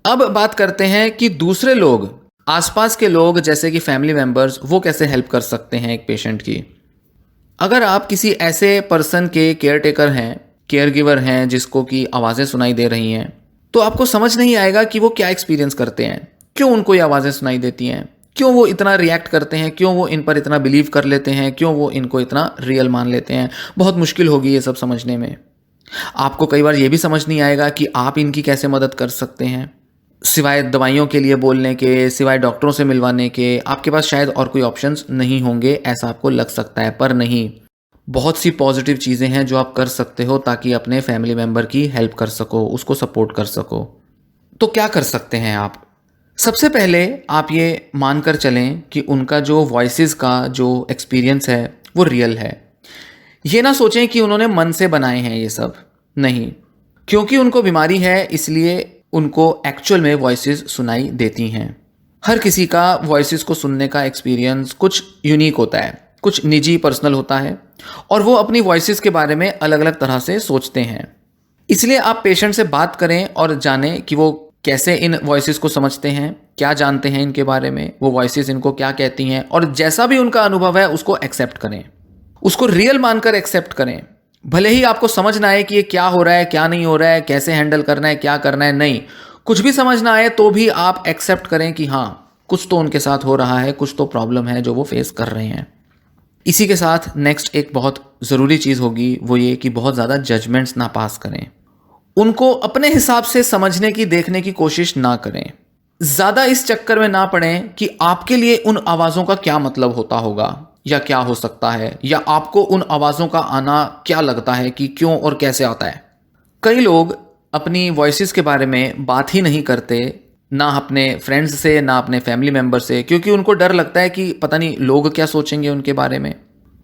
अब बात करते हैं कि दूसरे लोग, आसपास के लोग जैसे कि फैमिली मेंबर्स, वो कैसे हेल्प कर सकते हैं एक पेशेंट की। अगर आप किसी ऐसे पर्सन के केयर टेकर हैं, केयर गिवर हैं, जिसको कि आवाज़ें सुनाई दे रही हैं, तो आपको समझ नहीं आएगा कि वो क्या एक्सपीरियंस करते हैं, क्यों उनको ये आवाज़ें सुनाई देती हैं, क्यों वो इतना रिएक्ट करते हैं, क्यों वो इन पर इतना बिलीव कर लेते हैं, क्यों वो इनको इतना रियल मान लेते हैं। बहुत मुश्किल होगी ये सब समझने में। आपको कई बार ये भी समझ नहीं आएगा कि आप इनकी कैसे मदद कर सकते हैं। सिवाय दवाइयों के लिए बोलने के, सिवाय डॉक्टरों से मिलवाने के, आपके पास शायद और कोई ऑप्शंस नहीं होंगे, ऐसा आपको लग सकता है, पर नहीं। बहुत सी पॉजिटिव चीज़ें हैं जो आप कर सकते हो ताकि अपने फैमिली मेम्बर की हेल्प कर सको, उसको सपोर्ट कर सको। तो क्या कर सकते हैं आप? सबसे पहले आप ये मानकर चलें कि उनका जो वॉइसेस का जो एक्सपीरियंस है वो रियल है। ये ना सोचें कि उन्होंने मन से बनाए हैं ये सब, नहीं। क्योंकि उनको बीमारी है इसलिए उनको एक्चुअल में वॉइसेस सुनाई देती हैं। हर किसी का वॉइसेस को सुनने का एक्सपीरियंस कुछ यूनिक होता है, कुछ निजी पर्सनल होता है, और वो अपनी वॉइसेस के बारे में अलग अलग तरह से सोचते हैं। इसलिए आप पेशेंट से बात करें और जानें कि वो कैसे इन वॉइसेस को समझते हैं, क्या जानते हैं इनके बारे में, वो वॉइसेस इनको क्या कहती हैं, और जैसा भी उनका अनुभव है उसको एक्सेप्ट करें, उसको रियल मानकर एक्सेप्ट करें। भले ही आपको समझ ना आए कि ये क्या हो रहा है, क्या नहीं हो रहा है, कैसे हैंडल करना है, क्या करना है, नहीं, कुछ भी समझ ना आए तो भी आप एक्सेप्ट करें कि हाँ, कुछ तो उनके साथ हो रहा है, कुछ तो प्रॉब्लम है जो वो फेस कर रहे हैं। इसी के साथ नेक्स्ट एक बहुत ज़रूरी चीज़ होगी, वो ये कि बहुत ज़्यादा जजमेंट्स ना पास करें। उनको अपने हिसाब से समझने की, देखने की कोशिश ना करें। ज़्यादा इस चक्कर में ना पड़ें कि आपके लिए उन आवाज़ों का क्या मतलब होता होगा या क्या हो सकता है, या आपको उन आवाज़ों का आना क्या लगता है कि क्यों और कैसे आता है। कई लोग अपनी वॉइसेस के बारे में बात ही नहीं करते, ना अपने फ्रेंड्स से, ना अपने फैमिली मेम्बर से, क्योंकि उनको डर लगता है कि पता नहीं लोग क्या सोचेंगे उनके बारे में,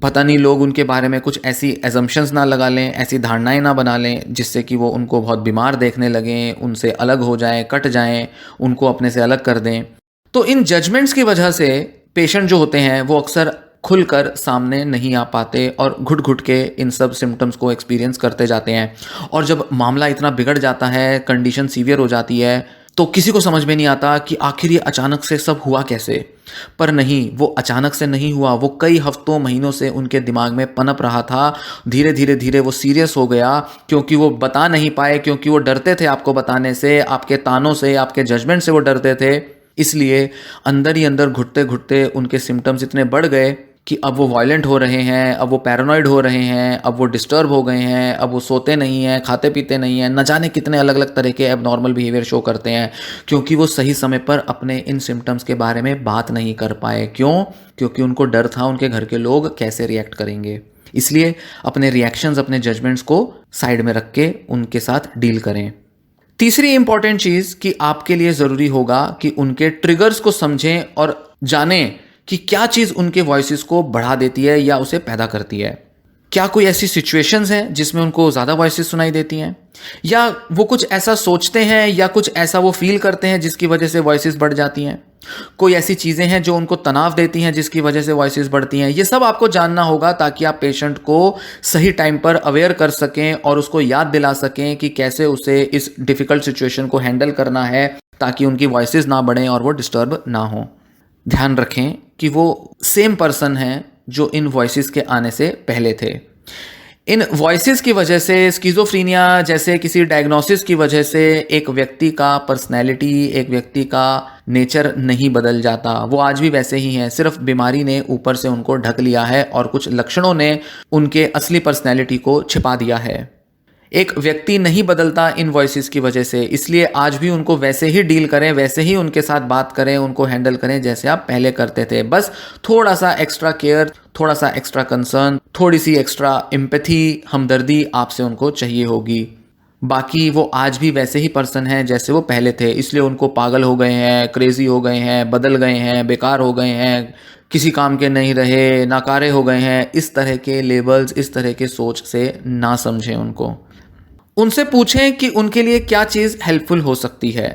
पता नहीं लोग उनके बारे में कुछ ऐसी एजम्पशंस ना लगा लें, ऐसी धारणाएं ना बना लें जिससे कि वो उनको बहुत बीमार देखने लगें, उनसे अलग हो जाएं, कट जाएं, उनको अपने से अलग कर दें। तो इन जजमेंट्स की वजह से पेशेंट जो होते हैं वो अक्सर खुलकर सामने नहीं आ पाते और घुट घुट के इन सब सिम्टम्स को एक्सपीरियंस करते जाते हैं। और जब मामला इतना बिगड़ जाता है, कंडीशन सीवियर हो जाती है, तो किसी को समझ में नहीं आता कि आखिर ये अचानक से सब हुआ कैसे। पर नहीं, वो अचानक से नहीं हुआ, वो कई हफ्तों महीनों से उनके दिमाग में पनप रहा था। धीरे धीरे धीरे वो सीरियस हो गया, क्योंकि वो बता नहीं पाए, क्योंकि वो डरते थे आपको बताने से, आपके तानों से, आपके जजमेंट से वो डरते थे। इसलिए अंदर ही अंदर घुटते घुटते उनके सिम्टम्स इतने बढ़ गए कि अब वो वायलेंट हो रहे हैं, अब वो पैरानॉइड हो रहे हैं, अब वो डिस्टर्ब हो गए हैं, अब वो सोते नहीं हैं, खाते पीते नहीं हैं, न जाने कितने अलग अलग तरह के एबनॉर्मल बिहेवियर शो करते हैं, क्योंकि वो सही समय पर अपने इन सिम्टम्स के बारे में बात नहीं कर पाए। क्यों? क्योंकि उनको डर था उनके घर के लोग कैसे रिएक्ट करेंगे। इसलिए अपने रिएक्शंस, अपने जजमेंट्स को साइड में रख के उनके साथ डील करें। तीसरी इंपॉर्टेंट चीज़ कि आपके लिए ज़रूरी होगा कि उनके ट्रिगर्स को समझें और जानें कि क्या चीज़ उनके वॉइसेस को बढ़ा देती है या उसे पैदा करती है। क्या कोई ऐसी सिचुएशंस हैं जिसमें उनको ज़्यादा वॉइसेस सुनाई देती हैं, या वो कुछ ऐसा सोचते हैं या कुछ ऐसा वो फील करते हैं जिसकी वजह से वॉइसेस बढ़ जाती हैं। कोई ऐसी चीज़ें हैं जो उनको तनाव देती हैं जिसकी वजह से वॉइसेस बढ़ती हैं। ये सब आपको जानना होगा ताकि आप पेशेंट को सही टाइम पर अवेयर कर सकें और उसको याद दिला सकें कि कैसे उसे इस डिफ़िकल्ट सिचुएशन को हैंडल करना है, ताकि उनकी वॉइसेस ना बढ़ें और वो डिस्टर्ब ना हों। ध्यान रखें कि वो सेम पर्सन हैं जो इन वॉइसेस के आने से पहले थे। इन वॉइसेस की वजह से, स्किज़ोफ्रीनिया जैसे किसी डायग्नोसिस की वजह से एक व्यक्ति का पर्सनैलिटी, एक व्यक्ति का नेचर नहीं बदल जाता। वो आज भी वैसे ही हैं, सिर्फ बीमारी ने ऊपर से उनको ढक लिया है और कुछ लक्षणों ने उनके असली पर्सनैलिटी को छिपा दिया है। एक व्यक्ति नहीं बदलता इन वॉइसेस की वजह से, इसलिए आज भी उनको वैसे ही डील करें, वैसे ही उनके साथ बात करें, उनको हैंडल करें जैसे आप पहले करते थे। बस थोड़ा सा एक्स्ट्रा केयर, थोड़ा सा एक्स्ट्रा कंसर्न, थोड़ी सी एक्स्ट्रा एम्पैथी, हमदर्दी आपसे उनको चाहिए होगी। बाकी वो आज भी वैसे ही पर्सन हैं जैसे वो पहले थे, इसलिए उनको पागल हो गए हैं, क्रेजी हो गए हैं, बदल गए हैं, बेकार हो गए हैं, किसी काम के नहीं रहे, नाकारे हो गए हैं, इस तरह के लेबल्स, इस तरह के सोच से ना समझें उनको। उनसे पूछें कि उनके लिए क्या चीज़ हेल्पफुल हो सकती है।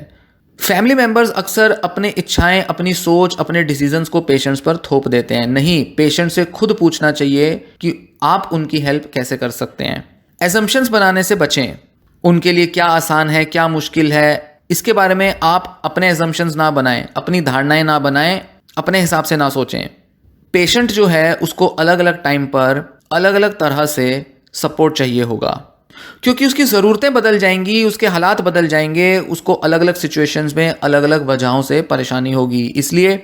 फैमिली मेंबर्स अक्सर अपनी इच्छाएं, अपनी सोच, अपने डिसीजंस को पेशेंट्स पर थोप देते हैं। नहीं, पेशेंट से खुद पूछना चाहिए कि आप उनकी हेल्प कैसे कर सकते हैं। एजम्पशंस बनाने से बचें। उनके लिए क्या आसान है, क्या मुश्किल है, इसके बारे में आप अपने एजम्पशंस ना बनाएं, अपनी धारणाएं ना बनाएं, अपने हिसाब से ना सोचें। पेशेंट जो है उसको अलग अलग टाइम पर अलग अलग तरह से सपोर्ट चाहिए होगा, क्योंकि उसकी ज़रूरतें बदल जाएंगी, उसके हालात बदल जाएंगे, उसको अलग अलग सिचुएशंस में अलग अलग वजहों से परेशानी होगी। इसलिए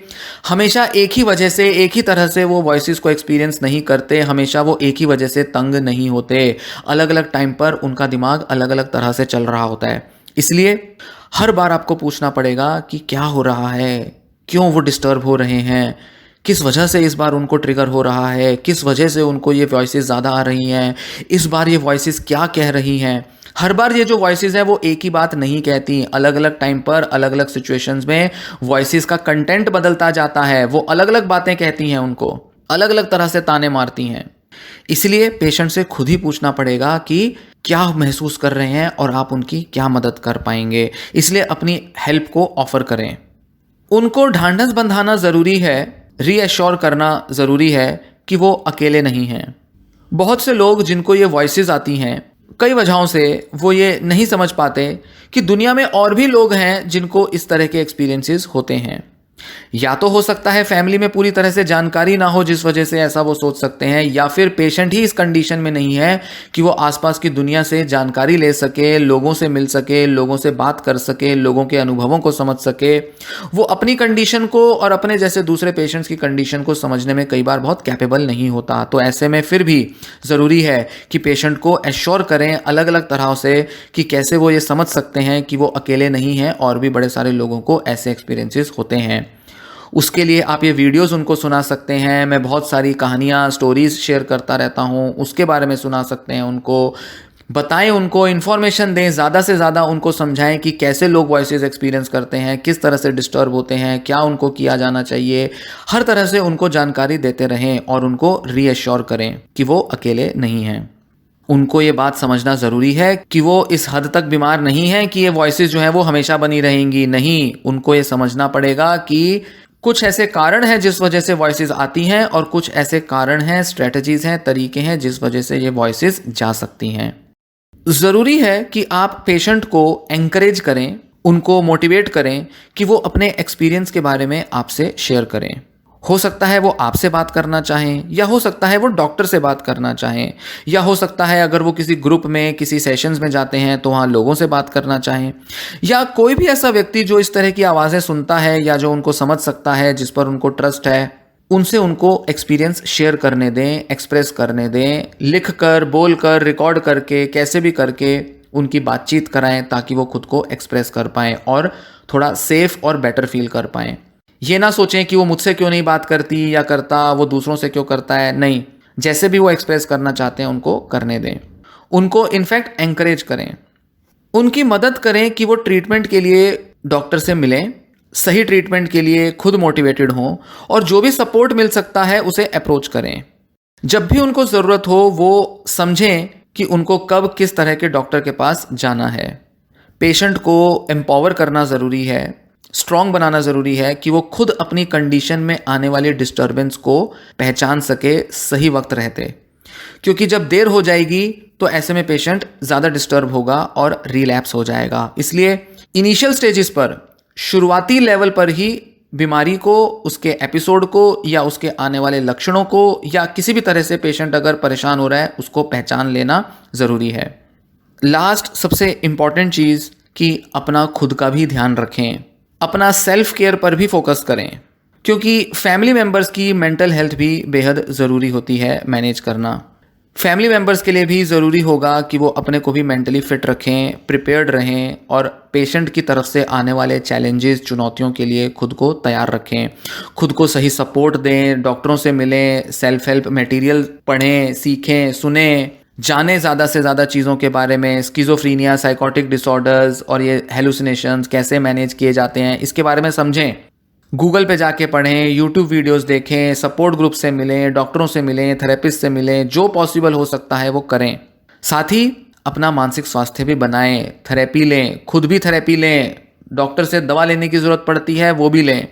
हमेशा एक ही वजह से, एक ही तरह से वो वॉइसेस को एक्सपीरियंस नहीं करते, हमेशा वो एक ही वजह से तंग नहीं होते। अलग अलग टाइम पर उनका दिमाग अलग अलग तरह से चल रहा होता है। इसलिए हर बार आपको पूछना पड़ेगा कि क्या हो रहा है, क्यों वो डिस्टर्ब हो रहे हैं, किस वजह से इस बार उनको ट्रिगर हो रहा है, किस वजह से उनको ये वॉइसेस ज़्यादा आ रही हैं, इस बार ये वॉइसेस क्या कह रही हैं। हर बार ये जो वॉइसेस हैं वो एक ही बात नहीं कहती, अलग अलग टाइम पर अलग अलग सिचुएशंस में वॉइसेस का कंटेंट बदलता जाता है। वो अलग अलग बातें कहती हैं, उनको अलग अलग तरह से ताने मारती हैं। इसलिए पेशेंट से खुद ही पूछना पड़ेगा कि क्या महसूस कर रहे हैं और आप उनकी क्या मदद कर पाएंगे। इसलिए अपनी हेल्प को ऑफर करें। उनको ढांढस बंधाना ज़रूरी है, रीएश्योर करना ज़रूरी है कि वो अकेले नहीं हैं। बहुत से लोग जिनको ये वॉइसेस आती हैं, कई वजहों से वो ये नहीं समझ पाते कि दुनिया में और भी लोग हैं जिनको इस तरह के एक्सपीरियंसेस होते हैं। या तो हो सकता है फैमिली में पूरी तरह से जानकारी ना हो जिस वजह से ऐसा वो सोच सकते हैं, या फिर पेशेंट ही इस कंडीशन में नहीं है कि वो आसपास की दुनिया से जानकारी ले सके, लोगों से मिल सके, लोगों से बात कर सके, लोगों के अनुभवों को समझ सके। वो अपनी कंडीशन को और अपने जैसे दूसरे पेशेंट्स की कंडीशन को समझने में कई बार बहुत कैपेबल नहीं होता। तो ऐसे में फिर भी ज़रूरी है कि पेशेंट को एश्योर करें अलग अलग तरह से कि कैसे वो ये समझ सकते हैं कि वो अकेले नहीं हैं और भी बड़े सारे लोगों को ऐसे एक्सपीरियंसेस होते हैं। उसके लिए आप ये वीडियोस उनको सुना सकते हैं। मैं बहुत सारी कहानियाँ, स्टोरीज़ शेयर करता रहता हूँ, उसके बारे में सुना सकते हैं उनको। बताएं उनको, इन्फॉर्मेशन दें, ज़्यादा से ज़्यादा उनको समझाएं कि कैसे लोग वॉइसेस एक्सपीरियंस करते हैं, किस तरह से डिस्टर्ब होते हैं, क्या उनको किया जाना चाहिए। हर तरह से उनको जानकारी देते रहें और उनको रीएश्योर करें कि वो अकेले नहीं हैं। उनको ये बात समझना ज़रूरी है कि वो इस हद तक बीमार नहीं हैं कि ये वॉइसेस जो हैं वो हमेशा बनी रहेंगी। नहीं, उनको ये समझना पड़ेगा कि कुछ ऐसे कारण हैं जिस वजह से वॉइसेस आती हैं और कुछ ऐसे कारण हैं, स्ट्रेटजीज हैं, तरीके हैं जिस वजह से ये वॉइसेस जा सकती हैं। ज़रूरी है कि आप पेशेंट को एंकरेज करें, उनको मोटिवेट करें कि वो अपने एक्सपीरियंस के बारे में आपसे शेयर करें। हो सकता है वो आपसे बात करना चाहें, या हो सकता है वो डॉक्टर से बात करना चाहें, या हो सकता है अगर वो किसी ग्रुप में, किसी सेशंस में जाते हैं तो वहाँ लोगों से बात करना चाहें, या कोई भी ऐसा व्यक्ति जो इस तरह की आवाज़ें सुनता है या जो उनको समझ सकता है, जिस पर उनको ट्रस्ट है, उनसे उनको एक्सपीरियंस शेयर करने दें, एक्सप्रेस करने दें। लिख कर, बोल कर, रिकॉर्ड करके, कैसे भी करके उनकी बातचीत कराएं ताकि वो खुद को एक्सप्रेस कर पाएँ और थोड़ा सेफ और बेटर फील कर पाएँ। ये ना सोचें कि वो मुझसे क्यों नहीं बात करती या करता, वो दूसरों से क्यों करता है। नहीं, जैसे भी वो एक्सप्रेस करना चाहते हैं उनको करने दें। उनको इनफैक्ट एंकरेज करें, उनकी मदद करें कि वो ट्रीटमेंट के लिए डॉक्टर से मिलें, सही ट्रीटमेंट के लिए खुद मोटिवेटेड हों, और जो भी सपोर्ट मिल सकता है उसे अप्रोच करें। जब भी उनको ज़रूरत हो वो समझें कि उनको कब किस तरह के डॉक्टर के पास जाना है। पेशेंट को एम्पावर करना ज़रूरी है, स्ट्रॉन्ग बनाना ज़रूरी है कि वो खुद अपनी कंडीशन में आने वाली डिस्टर्बेंस को पहचान सके सही वक्त रहते, क्योंकि जब देर हो जाएगी तो ऐसे में पेशेंट ज़्यादा डिस्टर्ब होगा और रिलैप्स हो जाएगा। इसलिए इनिशियल स्टेजेस पर, शुरुआती लेवल पर ही बीमारी को, उसके एपिसोड को, या उसके आने वाले लक्षणों को, या किसी भी तरह से पेशेंट अगर परेशान हो रहा है उसको पहचान लेना ज़रूरी है। लास्ट सबसे इम्पॉर्टेंट चीज़ कि अपना खुद का भी ध्यान रखें, अपना सेल्फ केयर पर भी फोकस करें, क्योंकि फैमिली मेम्बर्स की मेंटल हेल्थ भी बेहद ज़रूरी होती है मैनेज करना। फैमिली मेम्बर्स के लिए भी ज़रूरी होगा कि वो अपने को भी मेंटली फिट रखें, प्रिपेयर्ड रहें, और पेशेंट की तरफ से आने वाले चैलेंजेस, चुनौतियों के लिए खुद को तैयार रखें, खुद को सही सपोर्ट दें, डॉक्टरों से मिलें, सेल्फ हेल्प मटेरियल पढ़ें, सीखें, सुनें, जाने ज़्यादा से ज़्यादा चीज़ों के बारे में। स्किज़ोफ्रीनिया, साइकोटिक डिसऑर्डर्स और ये हेलुसिनेशंस कैसे मैनेज किए जाते हैं इसके बारे में समझें। गूगल पे जाके पढ़ें, यूट्यूब वीडियोस देखें, सपोर्ट ग्रुप से मिलें, डॉक्टरों से मिलें, थेरेपिस्ट से मिलें, जो पॉसिबल हो सकता है वो करें। साथ ही अपना मानसिक स्वास्थ्य भी बनाएं, थेरेपी लें, खुद भी थेरेपी लें, डॉक्टर से दवा लेने की ज़रूरत पड़ती है वो भी लें।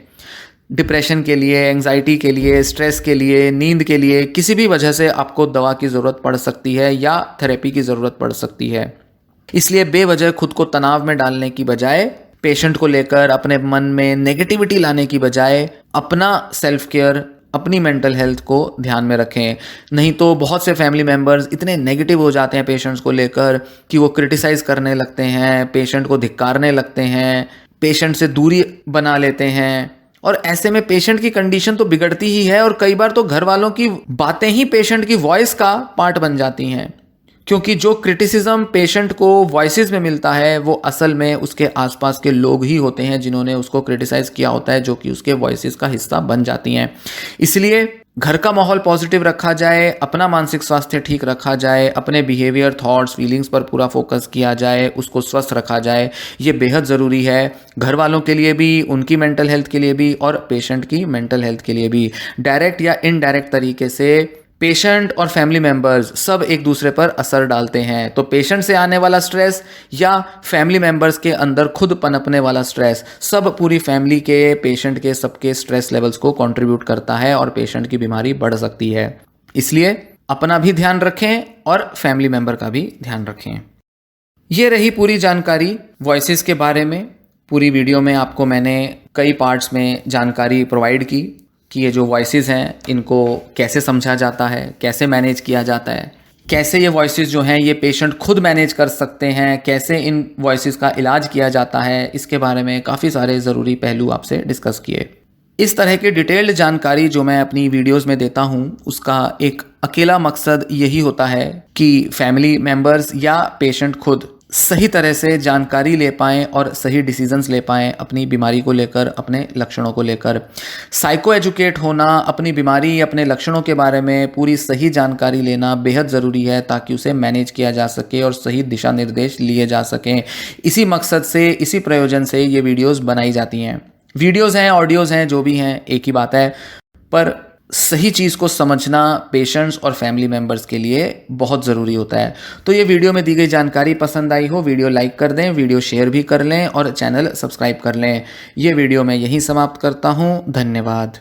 डिप्रेशन के लिए, एंग्जाइटी के लिए, स्ट्रेस के लिए, नींद के लिए, किसी भी वजह से आपको दवा की ज़रूरत पड़ सकती है या थेरेपी की ज़रूरत पड़ सकती है। इसलिए बेवजह खुद को तनाव में डालने की बजाय पेशेंट को लेकर अपने मन में नेगेटिविटी लाने की बजाय अपना सेल्फ केयर, अपनी मेंटल हेल्थ को ध्यान में रखें। नहीं तो बहुत से फैमिली मेंबर्स इतने नेगेटिव हो जाते हैं पेशेंट्स को लेकर कि वो क्रिटिसाइज़ करने लगते हैं, पेशेंट को धिक्कारने लगते हैं, पेशेंट से दूरी बना लेते हैं। और ऐसे में पेशेंट की कंडीशन तो बिगड़ती ही है और कई बार तो घर वालों की बातें ही पेशेंट की वॉइस का पार्ट बन जाती हैं, क्योंकि जो क्रिटिसिज्म पेशेंट को वॉइसेस में मिलता है वो असल में उसके आसपास के लोग ही होते हैं जिन्होंने उसको क्रिटिसाइज किया होता है, जो कि उसके वॉइसेस का हिस्सा बन जाती हैं। इसलिए घर का माहौल पॉजिटिव रखा जाए, अपना मानसिक स्वास्थ्य ठीक रखा जाए, अपने बिहेवियर, थॉट्स, फीलिंग्स पर पूरा फोकस किया जाए, उसको स्वस्थ रखा जाए, ये बेहद ज़रूरी है घर वालों के लिए भी, उनकी मेंटल हेल्थ के लिए भी और पेशेंट की मेंटल हेल्थ के लिए भी। डायरेक्ट या इनडायरेक्ट तरीके से पेशेंट और फैमिली मेंबर्स सब एक दूसरे पर असर डालते हैं। तो पेशेंट से आने वाला स्ट्रेस या फैमिली मेंबर्स के अंदर खुद पनपने वाला स्ट्रेस, सब पूरी फैमिली के, पेशेंट के, सबके स्ट्रेस लेवल्स को कंट्रीब्यूट करता है और पेशेंट की बीमारी बढ़ सकती है। इसलिए अपना भी ध्यान रखें और फैमिली मेंबर का भी ध्यान रखें। ये रही पूरी जानकारी वॉइसेस के बारे में। पूरी वीडियो में आपको मैंने कई पार्ट्स में जानकारी प्रोवाइड की कि ये जो वॉइसेस हैं इनको कैसे समझा जाता है, कैसे मैनेज किया जाता है, कैसे ये वॉइसेस जो हैं ये पेशेंट खुद मैनेज कर सकते हैं, कैसे इन वॉइसेस का इलाज किया जाता है, इसके बारे में काफ़ी सारे ज़रूरी पहलू आपसे डिस्कस किए। इस तरह की डिटेल्ड जानकारी जो मैं अपनी वीडियोस में देता हूँ उसका एक अकेला मकसद यही होता है कि फैमिली मेम्बर्स या पेशेंट खुद सही तरह से जानकारी ले पाएँ और सही डिसीजंस ले पाएँ अपनी बीमारी को लेकर, अपने लक्षणों को लेकर। साइको एजुकेट होना, अपनी बीमारी, अपने लक्षणों के बारे में पूरी सही जानकारी लेना बेहद ज़रूरी है ताकि उसे मैनेज किया जा सके और सही दिशा निर्देश लिए जा सकें। इसी मकसद से, इसी प्रयोजन से ये वीडियोस बनाई जाती हैं। वीडियोस हैं, ऑडियोज़ हैं, जो भी हैं, एक ही बात है, पर सही चीज़ को समझना पेशेंट्स और फैमिली मेंबर्स के लिए बहुत ज़रूरी होता है। तो ये वीडियो में दी गई जानकारी पसंद आई हो, वीडियो लाइक कर दें, वीडियो शेयर भी कर लें और चैनल सब्सक्राइब कर लें। ये वीडियो मैं यहीं समाप्त करता हूँ। धन्यवाद।